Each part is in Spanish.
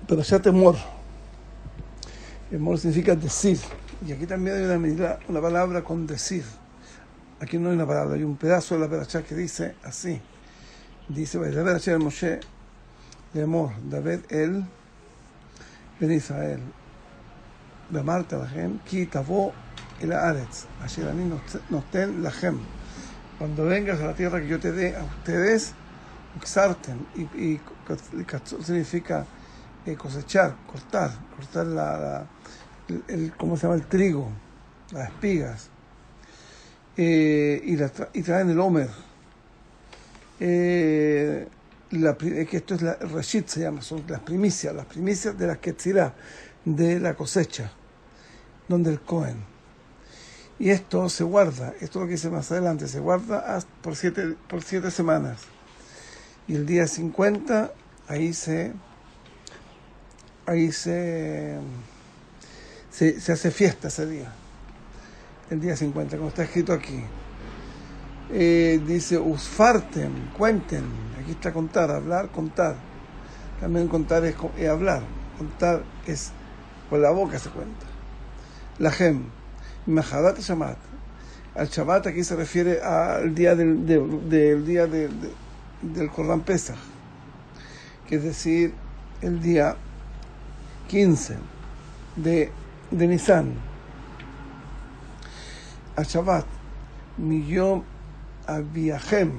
Perashat Emor. Emor significa decir. Y aquí también hay una palabra con decir. Aquí no hay una palabra, hay un pedazo de la Perashat que dice así. Dice, David el Moshe de Emor, David el Ben Israel. De Marta Lahem, Ki Tavo el Aretz, Asher Ani Noten Lahem. Cuando vengas a la tierra que yo te dé a ustedes, Uxarten, y significa cosechar, cortar ¿cómo se llama? El trigo, las espigas, y traen el Omer, que esto es la Reshit, se llama, son las primicias de la Ketzirah, de la cosecha, donde el Cohen. Y esto se guarda, esto es lo que dice más adelante, se guarda por 7 semanas. Y el día 50, ahí se hace fiesta ese día. El día 50, como está escrito aquí. Dice, usfarten, cuenten. Aquí está contar, hablar, contar. También contar es hablar. Contar es con la boca se cuenta. Lahem, Mahadat Shabbat. Al Shabbat aquí se refiere al día del Corban Pesach, que es decir, el día 15 de Nisan. Al Shabbat, Miyom Aviahem,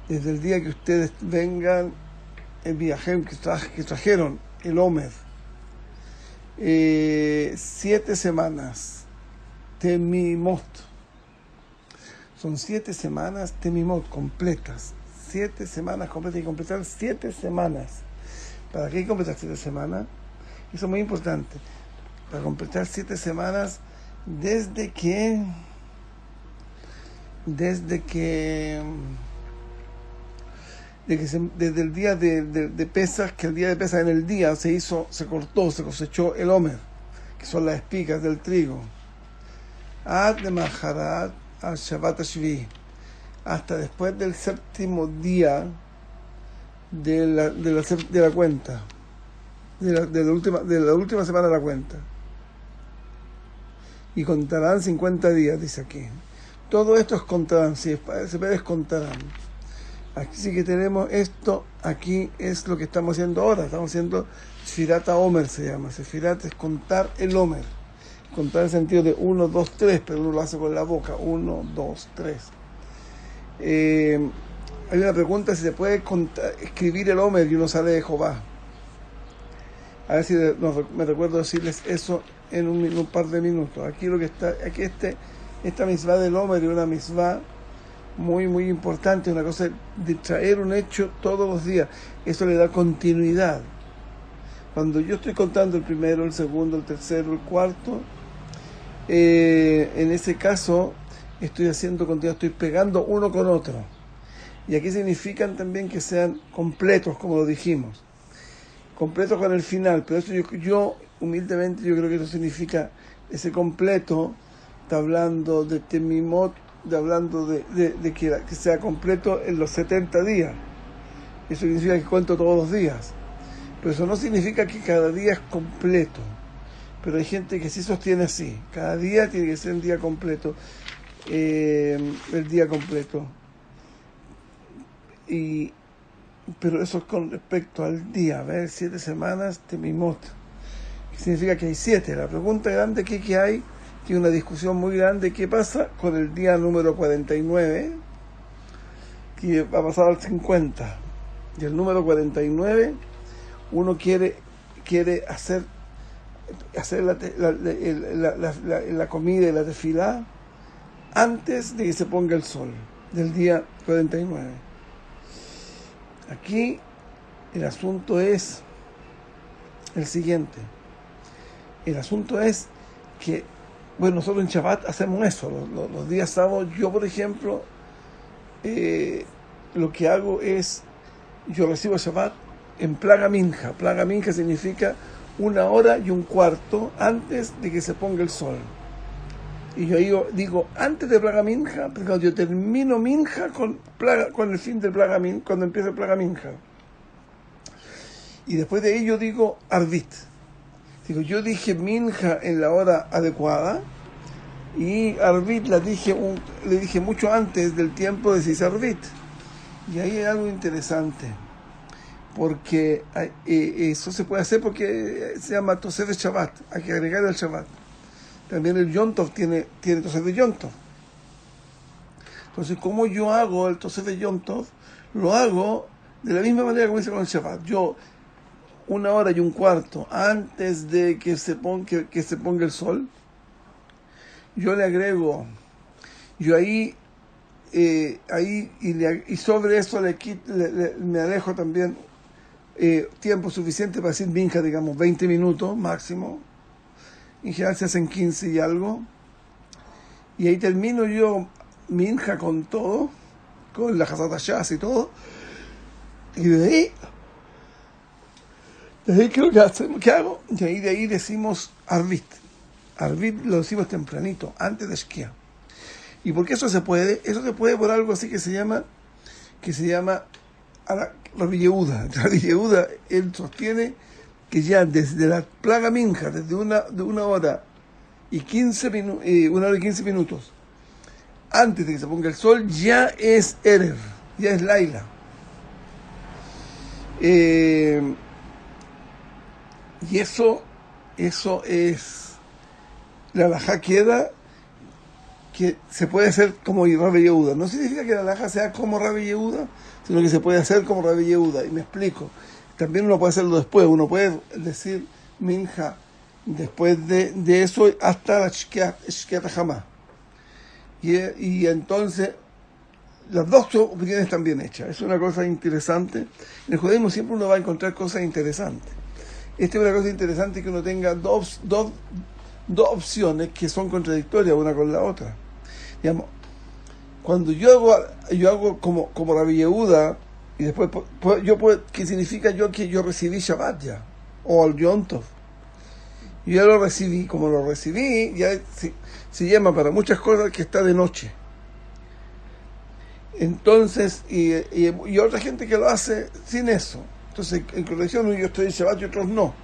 desde el día que ustedes vengan, el Viahem, que trajeron el Omer, 7 semanas, Temimot, son 7 semanas Temimot completas, 7 semanas completas, y completar 7 semanas. ¿Para qué completar 7 semanas? Eso es muy importante. Para completar 7 semanas desde el día de Pesach, que el día de Pesach en el día se cortó, se cosechó el Omer, que son las espigas del trigo. Ad de Maharat al Shabbat Ashvi, hasta después del 7º día de la cuenta, de la última semana de la cuenta. Y contarán 50 días, dice aquí. Todo esto es contarán, si se puede contarán. Aquí sí que tenemos esto, aquí es lo que estamos haciendo ahora. Estamos haciendo Sfirat Omer, se llama. Sfirat es contar el Omer. Contar en el sentido de 1, 2, 3, pero uno lo hace con la boca. 1, 2, 3. Hay una pregunta si se puede escribir el Omer y uno sale de Jehová. A ver si me recuerdo decirles eso en un par de minutos. Aquí lo que está, esta misvá del Omer es una misvá muy, muy importante, una cosa de traer un hecho todos los días. Eso le da continuidad. Cuando yo estoy contando el primero, el segundo, el tercero, el cuarto, en ese caso estoy haciendo continuidad, estoy pegando uno con otro. Y aquí significan también que sean completos, como lo dijimos. Completos con el final, pero eso yo humildemente, yo creo que eso significa, ese completo, está hablando de Temimot, hablando de que sea completo en los 70 días. Eso significa que cuento todos los días. Pero eso no significa que cada día es completo. Pero hay gente que sí sostiene así. Cada día tiene que ser un día completo. El día completo. Pero eso es con respecto al día. A ver, 7 semanas, Temimot. ¿Qué significa que hay 7? La pregunta grande que hay, tiene una discusión muy grande. ¿Qué pasa con el día número 49? Que va a pasar al 50. Y el número 49, uno quiere hacer la comida y la tefilá antes de que se ponga el sol del día 49. Aquí el asunto es el siguiente. El asunto es que, bueno, nosotros en Shabbat hacemos eso. Los días sábados, yo por ejemplo, lo que hago es, yo recibo Shabbat en Plaga Minja. Plaga Minja significa 1 hora y un cuarto antes de que se ponga el sol. Y yo digo antes de Plaga Minja, porque cuando yo termino Minja con el fin del Plaga Minja, cuando empieza el Plaga Minja. Y después de ahí yo digo Arvit. Digo, yo dije Minja en la hora adecuada, y Arvit le dije mucho antes del tiempo de Sis Arvit. Y ahí hay algo interesante, porque eso se puede hacer porque se llama Tosefet Shabbat, hay que agregar el Shabbat. También el Yom Tov tiene Tosefet Yom Tov. Entonces, ¿cómo yo hago el Tosefet Yom Tov? Lo hago de la misma manera como hice con el Shabbat. Yo, 1:15 antes de que se ponga el sol, yo le agrego, y sobre eso me alejo también tiempo suficiente para decir minja, digamos 20 minutos máximo. En general se hacen 15 y algo, y ahí termino yo minja con todo, con la Hazat Hashas y todo, y de ahí ¿qué hago? Y de ahí decimos Arvit. Arvit lo decimos tempranito, antes de Shkia. ¿Y por qué eso se puede? Eso se puede por algo así que se llama Rabbi Yehuda. Rabbi Yehuda, él sostiene que ya desde la plaga minja, desde una hora y 15 minutos, antes de que se ponga el sol, ya es Erev, ya es Laila. Y eso es, la halajá queda que se puede hacer como Rabbi Yehuda. No significa que la halajá sea como Rabbi Yehuda, sino que se puede hacer como Rabbi Yehuda. Y me explico. También uno puede hacerlo después. Uno puede decir minja después de eso hasta la Shkiat Hamá. Y entonces las dos opiniones están bien hechas. Es una cosa interesante. En el judaísmo siempre uno va a encontrar cosas interesantes. Esta es una cosa interesante, que uno tenga dos opciones que son contradictorias una con la otra. Digamos, cuando yo hago como Rabbi Yehuda, y después ¿qué significa que yo recibí Shabbat ya? O al Yom Tov. Y yo lo recibí, como lo recibí, ya se llama para muchas cosas que está de noche. Entonces, y otra gente que lo hace sin eso. Entonces, en corrección, yo estoy en Shabbat y otros no.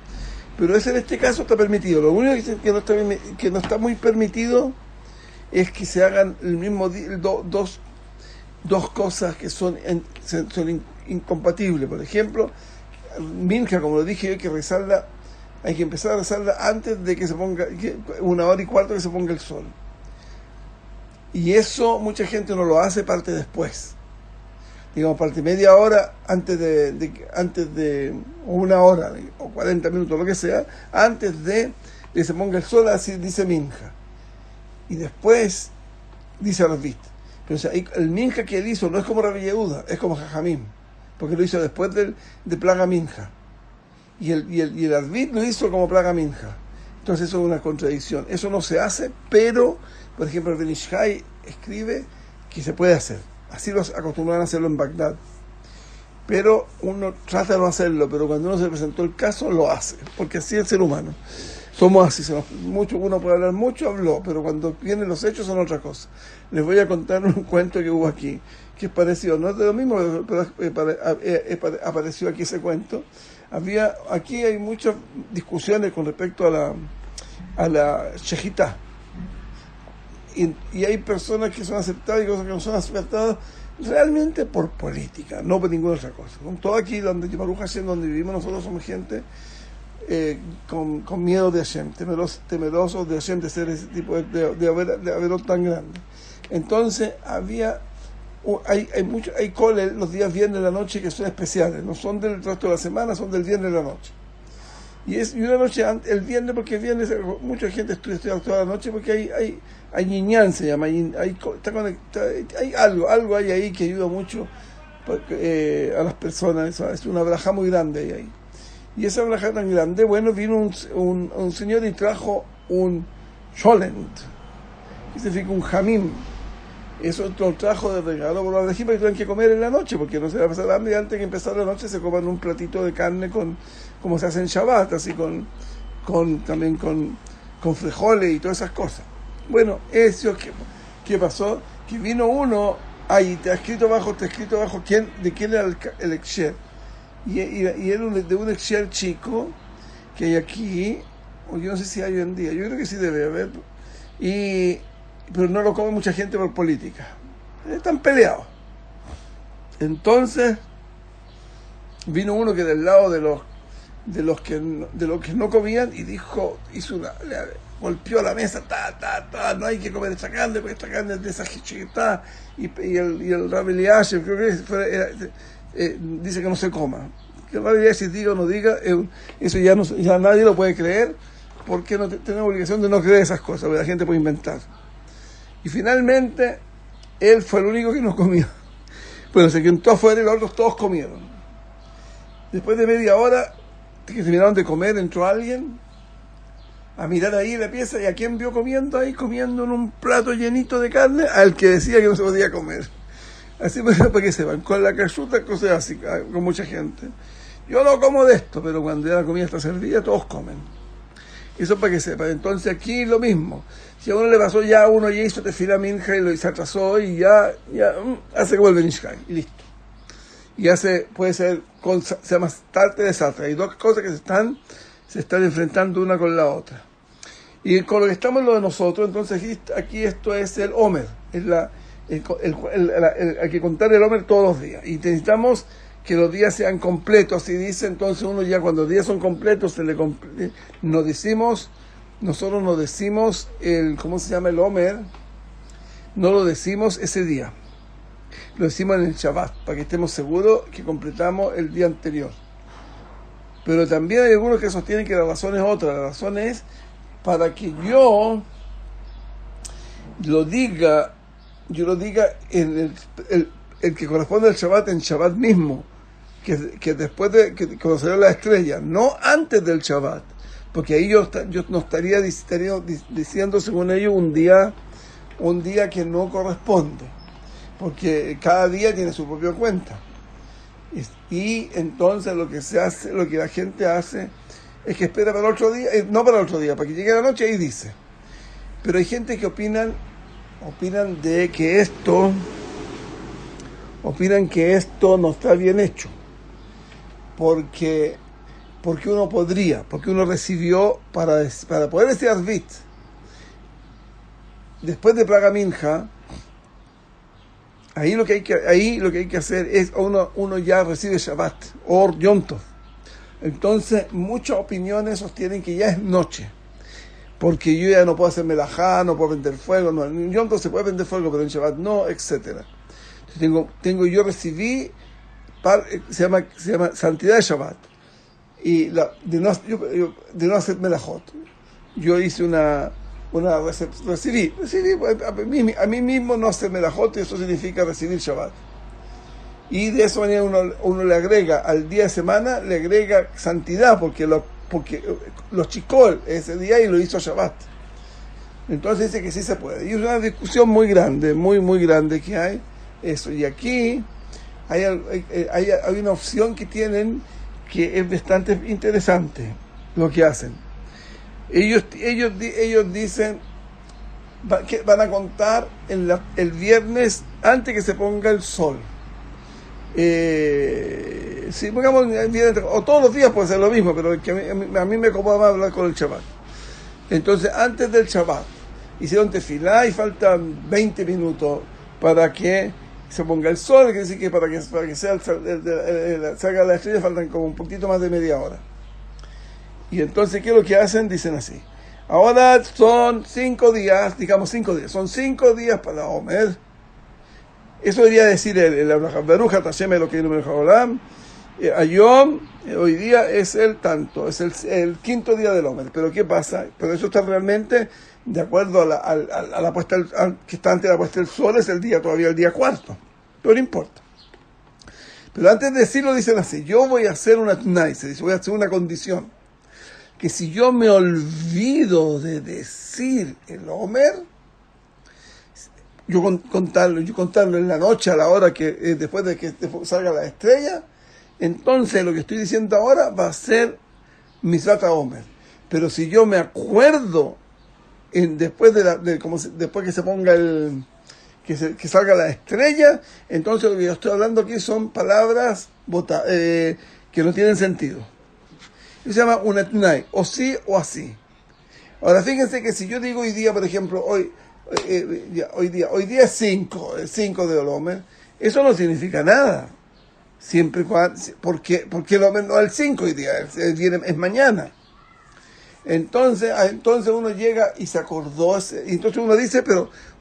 Pero ese en este caso está permitido. Lo único que no está muy permitido es que se hagan el mismo dos cosas que son incompatibles. Por ejemplo, minja, como lo dije, hay que empezar a rezarla antes de que se ponga, 1:15 que se ponga el sol. Y eso mucha gente no lo hace, parte después. Digamos, parte media hora antes de o 1 hora o 40 minutos, lo que sea, antes de que se ponga el sol, así dice minja. Y después dice Arvit. Pero o sea, el minja que él hizo no es como Rabbi Yehuda, es como Jajamim, porque lo hizo después de plaga minja. Y el Arvit lo hizo como plaga minja. Entonces eso es una contradicción. Eso no se hace, pero, por ejemplo, el Ben Ish Chai escribe que se puede hacer. Así los acostumbran a hacerlo en Bagdad. Pero uno trata de no hacerlo, pero cuando uno se presentó el caso, lo hace. Porque así es el ser humano. Somos así. Uno puede hablar mucho, habló, pero cuando vienen los hechos son otra cosa. Les voy a contar un cuento que hubo aquí, que es parecido. No es de lo mismo, pero apareció aquí ese cuento. Aquí hay muchas discusiones con respecto a la shejitá. Y hay personas que son aceptadas y cosas que no son aceptadas realmente por política, no por ninguna otra cosa. Con todo aquí, donde vivimos nosotros, somos gente con miedo de Hashem, temerosos de Hashem, de ser ese tipo de haber tan grande. Entonces hay coles los días viernes de la noche que son especiales, no son del resto de la semana, son del viernes de la noche. Y una noche el viernes, porque el viernes mucha gente estudia toda la noche, porque hay ñiñán, se llama, hay algo hay ahí que ayuda mucho a las personas. Es una braja muy grande ahí. Y esa braja tan grande, bueno, vino un señor y trajo un sholent, que significa un jamín. Eso lo trajo de regalo por la rejima, y tienen que comer en la noche, porque no se va a pasar hambre, y antes de empezar la noche se coman un platito de carne como se hace en Shabbat, así también con frijoles y todas esas cosas. Bueno, eso que pasó, que vino uno, ahí está escrito abajo, de quién era el Eksher, y era de un Excel chico que hay aquí, o yo no sé si hay hoy en día, yo creo que sí debe haber, pero no lo come mucha gente por política. Están peleados. Entonces, vino uno que del lado de los que no comían y golpeó la mesa, no hay que comer esta carne porque esta carne es de esa chiquita, y el Rabbi Eliashiv, creo que dice que no se coma. Que el Rabbi Eliashiv diga o no diga, eso ya nadie lo puede creer, porque no tenemos obligación de no creer esas cosas, porque la gente puede inventar. Y finalmente, él fue el único que no comió. Bueno, se quedó afuera y los otros todos comieron. Después de media hora que terminaron de comer, entró alguien a mirar ahí la pieza, y a quién vio comiendo en un plato llenito de carne, al que decía que no se podía comer. Así para que sepan, con la cachuta, cosas así, con mucha gente. Yo no como de esto, pero cuando ya la comida está servida, todos comen. Eso para que sepan. Entonces aquí lo mismo. Si a uno le pasó ya, uno ya hizo tefila minja y se atrasó y ya hace como el benishkai y listo. Y puede ser, se llama tarte de satra. Hay dos cosas que se están enfrentando una con la otra. Y con lo que estamos en lo de nosotros, entonces aquí esto es el Omer. Hay que contar el Omer todos los días. Y necesitamos que los días sean completos, así dice. Entonces uno ya cuando los días son completos, nosotros nos decimos ¿cómo se llama el Omer? No lo decimos ese día. Lo decimos en el Shabbat, para que estemos seguros que completamos el día anterior. Pero también hay algunos que sostienen que la razón es otra. La razón es para que yo lo diga en el que corresponde al Shabbat, en Shabbat mismo, que después de que conoceré la estrella, no antes del Shabbat, porque ahí yo no estaría diciendo, según ellos, un día que no corresponde, porque cada día tiene su propia cuenta. Y entonces lo que la gente hace es que espera para el otro día, no para el otro día, para que llegue la noche y dice. Pero hay gente que opinan que esto no está bien hecho, porque uno recibió para poder decir Arvit después de Praga Minja. Ahí lo que hay que hacer es uno ya recibe Shabbat o Yom Tov. Entonces muchas opiniones sostienen que ya es noche, porque yo ya no puedo hacer melajá, no puedo prender fuego, no, en Yom Tov se puede prender fuego, pero en Shabbat no, etcétera. Yo recibí, se llama santidad de Shabbat, y de no hacer melajot. Yo hice recibí a mí mismo no hacer melajot, y eso significa recibir Shabbat. Y de esa manera uno le agrega al día de semana, le agrega santidad, porque los chicol ese día y lo hizo Shabbat. Entonces dice que sí se puede. Y es una discusión muy grande, muy, muy grande que hay eso. Y aquí hay una opción que tienen que es bastante interesante lo que hacen. Ellos dicen que van a contar el viernes antes que se ponga el sol. Si pongamos el viernes, o todos los días puede ser lo mismo, pero que a mí me acomoda más hablar con el Shabbat. Entonces, antes del Shabbat, hicieron tefilá y faltan 20 minutos para que se ponga el sol, quiere decir que para que salga la estrella faltan como un poquito más de media hora. Y entonces, ¿qué es lo que hacen? Dicen así: ahora son 5 días, son 5 días para Omer. Eso debería decir el Baruch Hashem Elokeinu melech haolam. Ayom, hoy día es el quinto día del Omer. Pero ¿qué pasa? Pero eso está realmente de acuerdo a la puesta que está antes de la puesta del sol, es todavía el día cuarto. Pero no importa. Pero antes de decirlo dicen así: yo voy a hacer una tnai, se dice, voy a hacer una condición, que si yo me olvido de decir el Omer, yo contarlo en la noche, a la hora que después de que salga la estrella, entonces lo que estoy diciendo ahora va a ser Misrat Omer. Pero si yo me acuerdo después que se ponga que salga la estrella, entonces lo que yo estoy hablando aquí son palabras que que no tienen sentido. Eso se llama un etnai, o sí o así. Ahora fíjense que si yo digo hoy día, por ejemplo, hoy día es 5 de Olomer, eso no significa nada. Siempre cuando, porque el Olomer no es el 5 hoy día, es mañana. Entonces uno llega y se acordó, entonces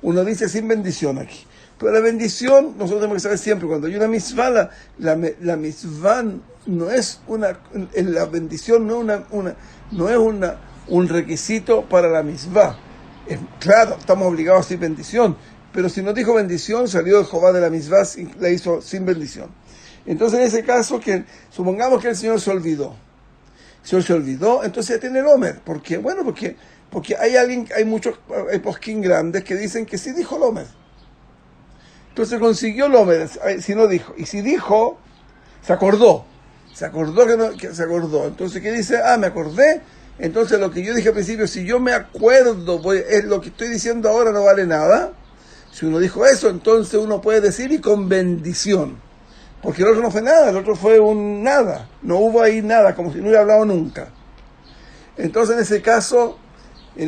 uno dice sin bendición aquí. Pero la bendición, nosotros tenemos que saber siempre, cuando hay una mitzvah, la mitzvah no es la bendición no es un requisito para la mitzvah. Claro, estamos obligados a decir bendición, pero si no dijo bendición, salió de Jehová de la mitzvah y la hizo sin bendición. Entonces en ese caso, supongamos que el Señor se olvidó. Entonces ya tiene el Omer. ¿Por qué? Bueno, porque hay muchos posquín grandes que dicen que sí dijo el Omer. Entonces consiguió el Omer, si no dijo. Y si dijo, se acordó que se acordó. Entonces, ¿qué dice? Me acordé. Entonces lo que yo dije al principio, si yo me acuerdo, es lo que estoy diciendo ahora no vale nada. Si uno dijo eso, entonces uno puede decir y con bendición. Porque el otro no fue nada, el otro fue un nada. No hubo ahí nada, como si no hubiera hablado nunca. Entonces en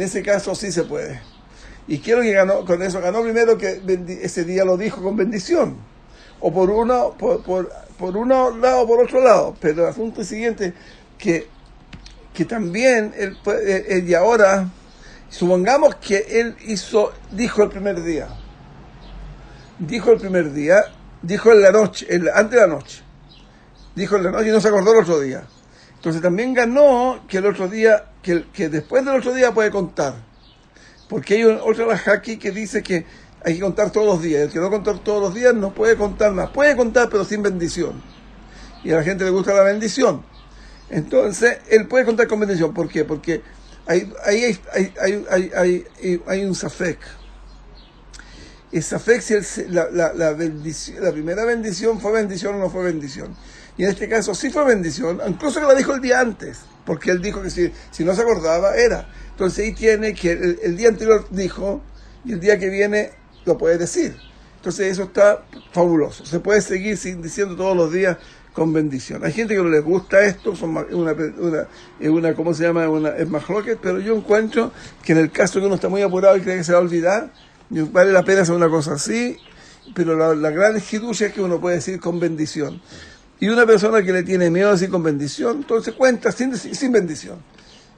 ese caso sí se puede. Y quiero que ganó primero que ese día lo dijo con bendición. O por uno lado o por otro lado. Pero el asunto es siguiente, que también él y ahora, supongamos que él dijo el primer día, dijo en la noche, antes de la noche, dijo en la noche y no se acordó el otro día. Entonces también ganó que el otro día, que después del otro día puede contar. Porque hay otra halajá aquí que dice que hay que contar todos los días. El que no contar todos los días no puede contar más. Puede contar pero sin bendición. Y a la gente le gusta la bendición. Entonces, él puede contar con bendición. ¿Por qué? Porque hay un safek. El safek si la primera bendición fue bendición o no fue bendición. Y en este caso sí fue bendición, incluso que la dijo el día antes. Porque él dijo que si no se acordaba, era. Entonces ahí tiene que el día anterior dijo, y el día que viene lo puede decir. Entonces eso está fabuloso. Se puede seguir diciendo todos los días con bendición. Hay gente que no les gusta esto, ¿cómo se llama? Es mahloket, pero yo encuentro que en el caso que uno está muy apurado y cree que se va a olvidar, vale la pena hacer una cosa así, pero la gran hidush es que uno puede decir con bendición. Y una persona que le tiene miedo a decir con bendición, entonces cuenta sin bendición.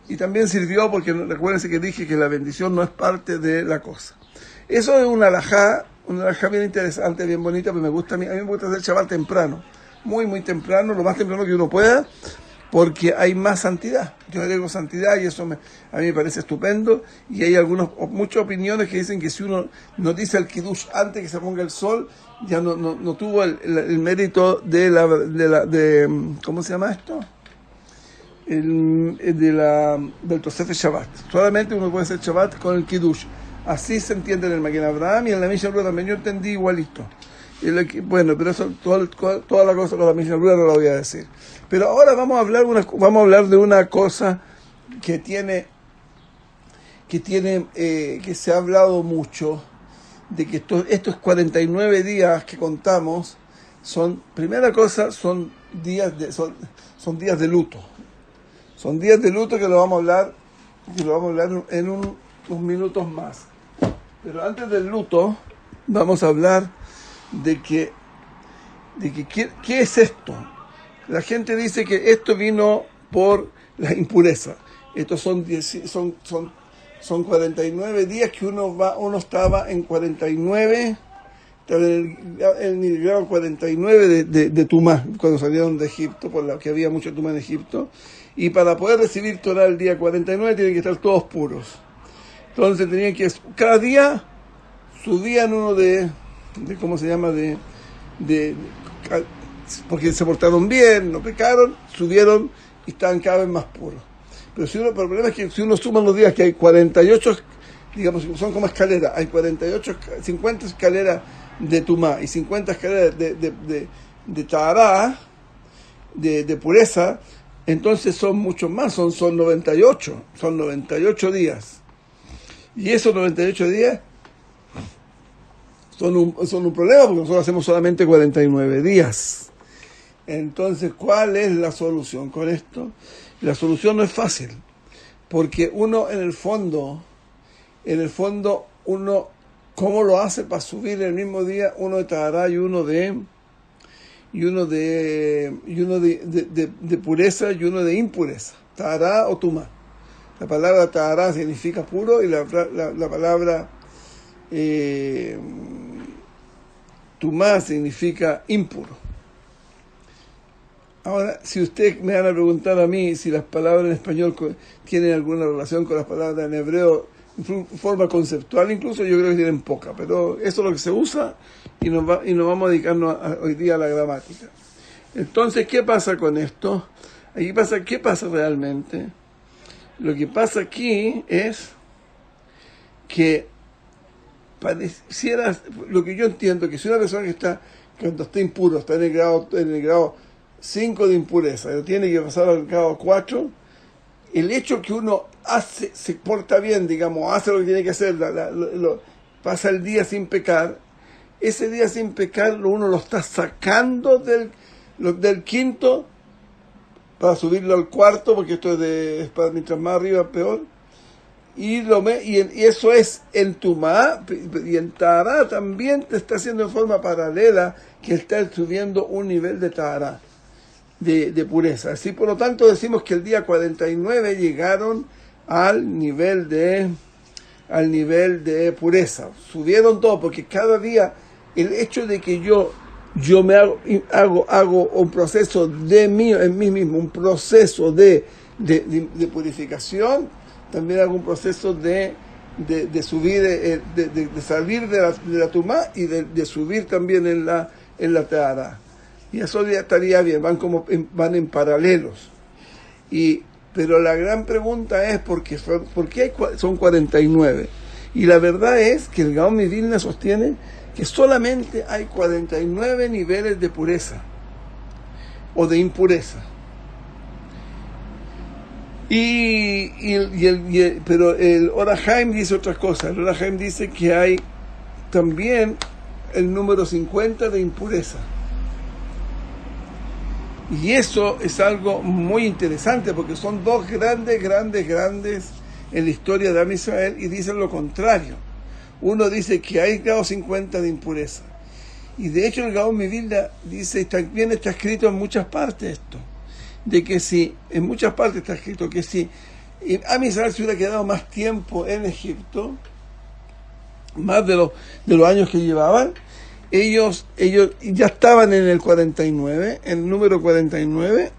Y también sirvió porque recuérdense que dije que la bendición no es parte de la cosa. Eso es una halajá bien interesante, bien bonita, pero a mí me gusta hacer Shabbat temprano. Muy, muy temprano, lo más temprano que uno pueda, porque hay más santidad. Yo agrego santidad y eso a mí me parece estupendo. Y hay muchas opiniones que dicen que si uno no dice el kiddush antes que se ponga el sol, ya no tuvo el mérito de ¿cómo se llama esto? Del Tosefet Shabbat. Solamente uno puede hacer Shabbat con el kiddush. Así se entiende en el Magen Avraham y en la Mishnah Berurah también. Yo entendí igualito. Bueno, pero eso, toda la cosa con la Mishnah Berurah no la voy a decir. Pero ahora vamos a hablar de una cosa que se ha hablado mucho, de que estos 49 días que contamos primera cosa, son días de luto. Son días de luto que lo vamos a hablar en unos minutos más. Pero antes del luto, vamos a hablar de qué es esto. La gente dice que esto vino por la impureza. Estos son 49 días que uno estaba en 49, en el grado 49 de Tumá, cuando salieron de Egipto, por la que había mucho Tumá en Egipto. Y para poder recibir Torah el día 49 tienen que estar todos puros. Entonces tenían que, cada día subían uno ¿cómo se llama? Porque se portaron bien, no pecaron, subieron y estaban cada vez más puros. Pero el problema es que si uno suma los días, que hay 48, digamos, son como escaleras, hay 50 escaleras de Tumá y 50 escaleras de Tahará, de pureza, entonces son muchos más, son 98 días. Y esos 98 días son un problema porque nosotros hacemos solamente 49 días. Entonces, ¿cuál es la solución con esto? La solución no es fácil, porque uno en el fondo, uno, ¿cómo lo hace para subir el mismo día uno de Tahará y uno de pureza y uno de impureza? Tahará o Tumá. La palabra Tahará significa puro y la palabra Tumá significa impuro. Ahora, si ustedes me van a preguntar a mí si las palabras en español tienen alguna relación con las palabras en hebreo, en forma conceptual incluso, yo creo que tienen poca, pero eso es lo que se usa y nos vamos a dedicarnos hoy día a la gramática. Entonces, ¿qué pasa con esto? ¿Qué pasa realmente? Lo que pasa aquí es que pareciera, lo que yo entiendo, que si una persona cuando está impuro, está en el grado 5 de impureza, y tiene que pasar al grado 4, el hecho que uno se porta bien, digamos, hace lo que tiene que hacer, pasa el día sin pecar, ese día sin pecar uno lo está sacando del quinto para subirlo al cuarto, porque esto es mientras más arriba peor, y eso es en Tumá, y en Tahará también te está haciendo en forma paralela, que está subiendo un nivel de Tahará, de pureza. Así, por lo tanto, decimos que el día 49 llegaron al nivel de pureza. Subieron todo, porque cada día el hecho de que yo me hago un proceso en mí mismo, un proceso de purificación, también hago un proceso de subir, de salir de la Tumá y de subir también en la Tahará. Y eso ya estaría bien, van en paralelos. Pero la gran pregunta es ¿por qué son 49? Y la verdad es que el Gaón de Vilna sostiene que solamente hay 49 niveles de pureza o de impureza. Pero el Or HaHaim dice otra cosa. El Or HaHaim dice que hay también el número 50 de impureza. Y eso es algo muy interesante, porque son dos grandes en la historia de Am Israel, y dicen lo contrario. Uno dice que hay grado 50 de impureza. Y de hecho el Gaón Mivilna dice, también está escrito en muchas partes esto, de que si, en muchas partes está escrito que si Am Israel se hubiera quedado más tiempo en Egipto, más de los años que llevaban, ellos ya estaban en el 49, en el número 49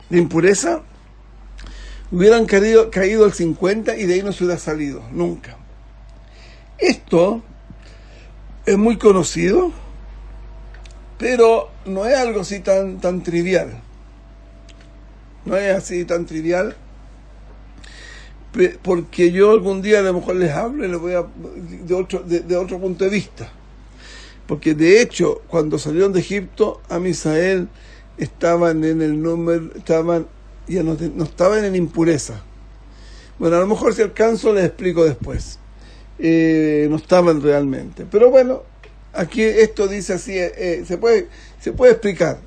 de impureza, hubieran caído al 50 y de ahí no se hubiera salido, nunca. Esto es muy conocido, pero no es algo así tan trivial. No es así tan trivial, porque yo algún día a lo mejor les hablo y les voy de otro punto de vista. Porque de hecho, cuando salieron de Egipto, Am Israel estaban en el número, ya no estaban en impureza. Bueno, a lo mejor si alcanzo les explico después. No estaban realmente. Pero bueno, aquí esto dice así, se puede explicar.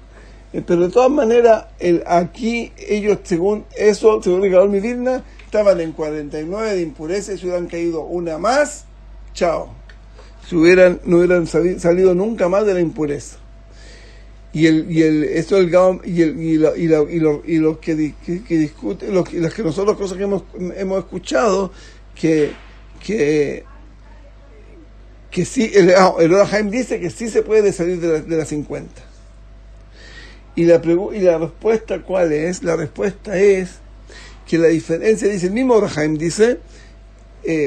Pero de todas maneras, aquí ellos, según el Gaón Mivilna, estaban en 49 de impureza y se hubieran caído una más, chao. No hubieran salido nunca más de la impureza. Y los que discuten, las que nosotros cosas que hemos escuchado, que sí, el Or HaHaim dice que sí se puede salir de las 50. Y la respuesta, ¿cuál es? La respuesta es que la diferencia, dice el mismo Or HaHaim, dice,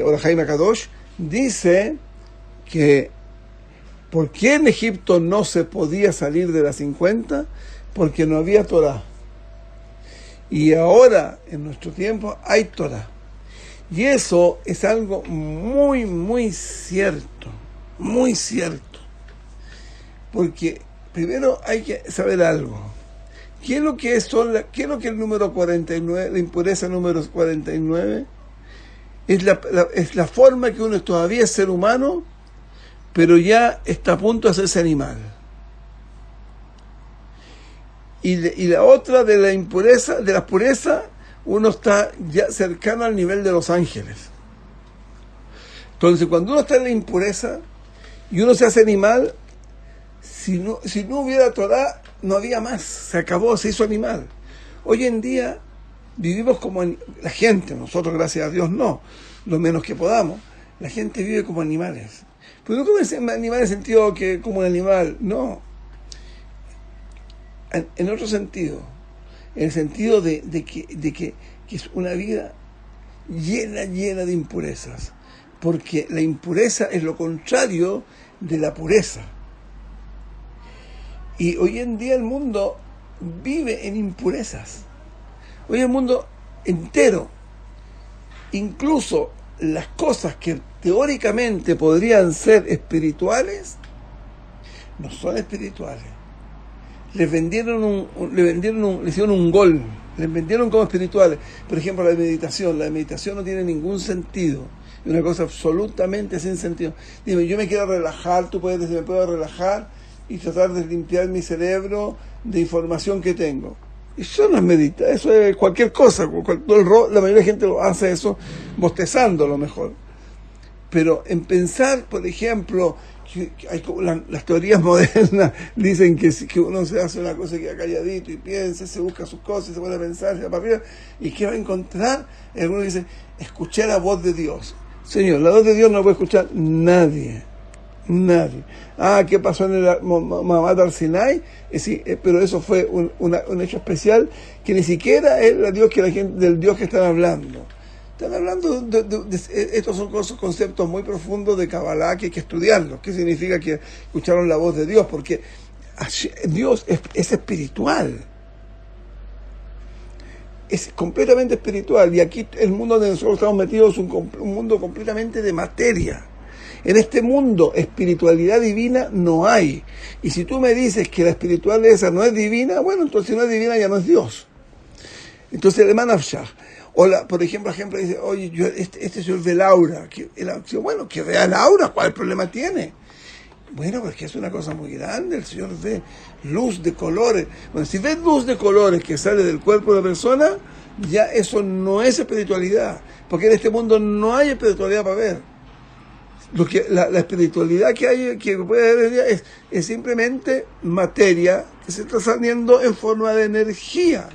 Or HaHaim HaKadosh, dice que ¿por qué en Egipto no se podía salir de las 50? Porque no había Torah. Y ahora, en nuestro tiempo, hay Torah. Y eso es algo muy, muy cierto. Muy cierto. Porque primero hay que saber algo. ¿Qué es lo que es el número 49, la impureza número 49? Es la forma que uno todavía es ser humano, pero ya está a punto de hacerse animal. y la otra de la impureza, de la pureza, uno está ya cercano al nivel de los ángeles. Entonces, cuando uno está en la impureza y uno se hace animal, si no hubiera Torah, no había más, se acabó, se hizo animal. Hoy en día vivimos como la gente, nosotros gracias a Dios no, lo menos que podamos, la gente vive como animales. Pero no como animal en el sentido que como un animal, no. En otro sentido, en el sentido de que es una vida llena de impurezas, porque la impureza es lo contrario de la pureza. Y hoy en día el mundo vive en impurezas. Hoy el mundo entero, incluso las cosas que teóricamente podrían ser espirituales, no son espirituales. Le hicieron un gol, les vendieron como espirituales. Por ejemplo, la meditación no tiene ningún sentido, es una cosa absolutamente sin sentido. Dime, yo me quiero relajar, tú puedes decir, me puedo relajar y tratar de limpiar mi cerebro de información que tengo. Eso no es meditar, eso es cualquier cosa. La mayoría de gente lo hace eso bostezando a lo mejor. Pero en pensar, por ejemplo, que hay las teorías modernas dicen que uno se hace una cosa y queda calladito y piensa, se busca sus cosas, se pone a pensar, se va para arriba, y ¿qué va a encontrar? Uno dice, escuché la voz de Dios. Señor, la voz de Dios no puede escuchar nadie. ¿Qué pasó en el Mamad al-Sinai? Pero eso fue un hecho especial que ni siquiera es del Dios que están hablando. Están hablando estos son conceptos muy profundos de Kabbalah que hay que estudiarlos. ¿Qué significa que escucharon la voz de Dios? Porque Dios es espiritual. Es completamente espiritual. Y aquí el mundo donde nosotros estamos metidos es un mundo completamente de materia. En este mundo, espiritualidad divina no hay. Y si tú me dices que la espiritualidad esa no es divina, bueno, entonces si no es divina ya no es Dios. Entonces el Manafshah. Por ejemplo, dice, oye, este señor ve Laura. Bueno, que vea Laura, ¿cuál problema tiene? Bueno, porque es una cosa muy grande, el Señor ve luz de colores. Bueno, si ves luz de colores que sale del cuerpo de la persona, ya eso no es espiritualidad. Porque en este mundo no hay espiritualidad para ver. La espiritualidad que puede haber es simplemente materia que se está saliendo en forma de energía.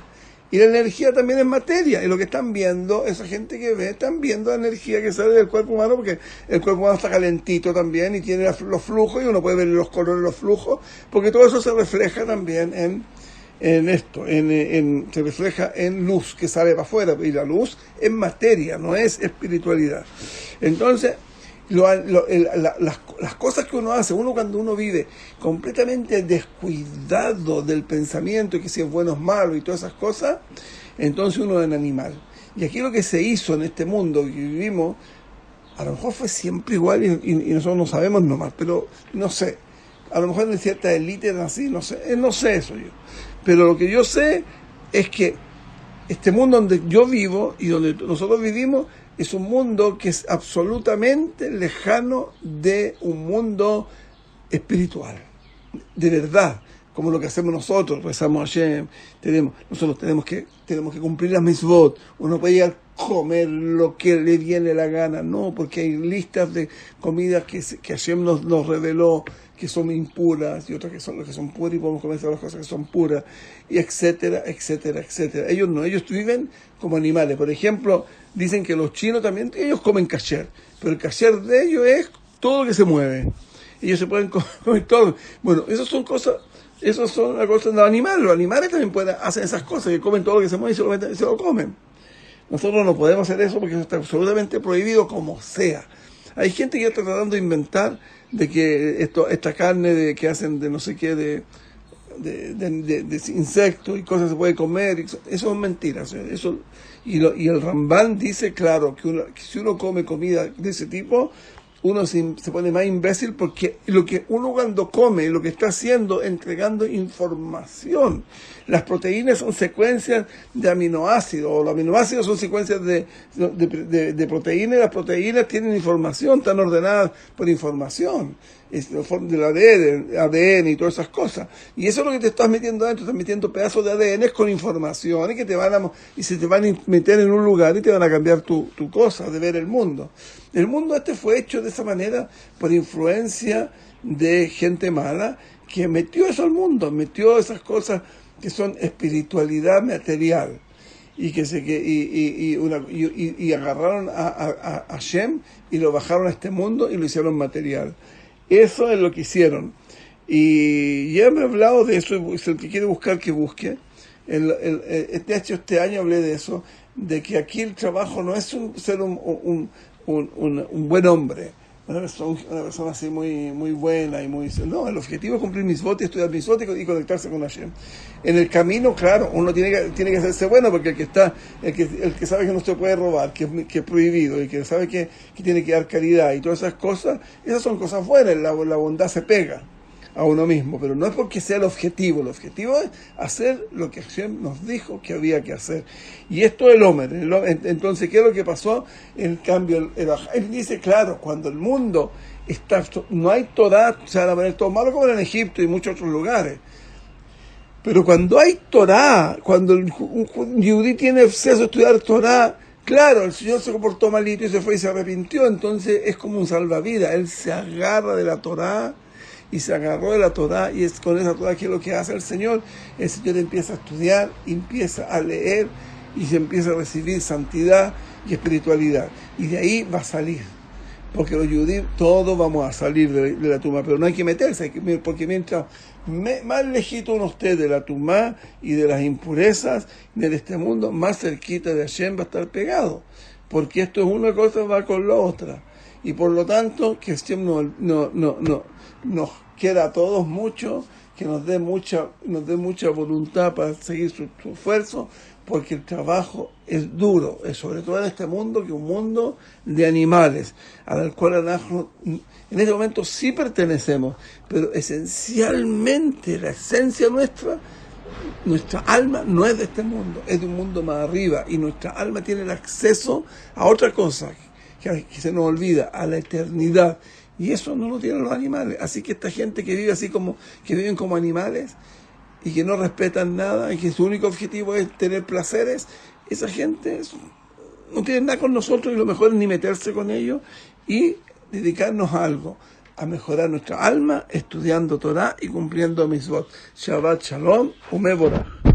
Y la energía también es materia. Y lo que están viendo, esa gente que ve, están viendo la energía que sale del cuerpo humano, porque el cuerpo humano está calentito también y tiene los flujos, y uno puede ver los colores de los flujos, porque todo eso se refleja también se refleja en luz que sale para afuera. Y la luz es materia, no es espiritualidad. Entonces, las cosas que uno hace, cuando uno vive completamente descuidado del pensamiento, que si es bueno o es malo y todas esas cosas, entonces uno es un animal. Y aquí lo que se hizo en este mundo que vivimos, a lo mejor fue siempre igual y nosotros no sabemos nomás, pero no sé, a lo mejor en ciertas élites así, no sé eso yo. Pero lo que yo sé es que este mundo donde yo vivo y donde nosotros vivimos es un mundo que es absolutamente lejano de un mundo espiritual, de verdad, como lo que hacemos nosotros, rezamos a Hashem, nosotros tenemos que cumplir las mitzvot. Uno puede llegar a comer lo que le viene la gana, no, porque hay listas de comidas que Hashem nos reveló, que son impuras, y otras que son puras, y podemos comer todas las cosas que son puras, y etcétera. Ellos no, ellos viven como animales. Por ejemplo, dicen que los chinos también, ellos comen kasher, pero el kasher de ellos es todo lo que se mueve. Ellos se pueden comer todo. Bueno, esas son las cosas de los animales. Los animales también hacen esas cosas, que comen todo lo que se mueve y se lo comen. Nosotros no podemos hacer eso porque eso está absolutamente prohibido como sea. Hay gente que está tratando de inventar de que esta carne que hacen de no sé qué, de insectos y cosas se puede comer, eso es mentira. Y el Rambán dice claro que si uno come comida de ese tipo, uno se pone más imbécil, porque lo que uno cuando come, lo que está haciendo, entregando información. Las proteínas son secuencias de aminoácidos, o los aminoácidos son secuencias de proteínas, y las proteínas tienen información, están ordenadas por información. del ADN y todas esas cosas. Y eso es lo que te estás metiendo adentro, estás metiendo pedazos de ADN con información que y se te van a meter en un lugar y te van a cambiar tu cosa de ver el mundo. El mundo fue hecho de esa manera por influencia de gente mala que metió eso al mundo, metió esas cosas que son espiritualidad material. Y agarraron a Hashem y lo bajaron a este mundo y lo hicieron material. Eso es lo que hicieron. Y ya me he hablado de eso, si el que quiere buscar, que busque. Este año hablé de eso, de que aquí el trabajo no es ser un buen hombre, una persona así muy buena y no, el objetivo es cumplir mis votos, estudiar mis votos y conectarse con Hashem. En el camino, claro, uno tiene que hacerse bueno, porque el que sabe que no se puede robar, que es prohibido, y que sabe que tiene que dar caridad y todas esas cosas son cosas buenas. La bondad se pega a uno mismo, pero no es porque sea el objetivo es hacer lo que Hashem nos dijo que había que hacer. Y esto es el Homer. Entonces, ¿qué es lo que pasó? En cambio, él dice, claro, cuando el mundo no hay Torah, se van a poner todo malo como en Egipto y muchos otros lugares. Pero cuando hay Torah, cuando un judío tiene acceso a estudiar Torah, claro, el Señor se comportó malito y se fue y se arrepintió, entonces es como un salvavidas. Él se agarra de la Torah y se agarró de la Torah, y es con esa Torah que es lo que hace el Señor. El Señor empieza a estudiar, empieza a leer y se empieza a recibir santidad y espiritualidad. Y de ahí va a salir. Porque los judíos todos vamos a salir de la tumba, pero no hay que meterse, porque mientras más lejito uno esté de la tumba y de las impurezas de este mundo, más cerquita de Hashem va a estar pegado. Porque esto es una cosa, va con la otra. Y por lo tanto, que Hashem nos quiera a todos mucho, que nos dé mucha voluntad para seguir su esfuerzo, porque el trabajo es duro, sobre todo en este mundo, que es un mundo de animales, al cual en este momento sí pertenecemos, pero esencialmente la esencia nuestra alma no es de este mundo, es de un mundo más arriba, y nuestra alma tiene el acceso a otra cosa que se nos olvida, a la eternidad. Y eso no lo tienen los animales. Así que esta gente que vive que viven como animales y que no respetan nada y que su único objetivo es tener placeres, esa gente no tiene nada con nosotros, y lo mejor es ni meterse con ellos y dedicarnos a algo, a mejorar nuestra alma, estudiando Torah y cumpliendo Mitzvot. Shabbat Shalom, Umevorah.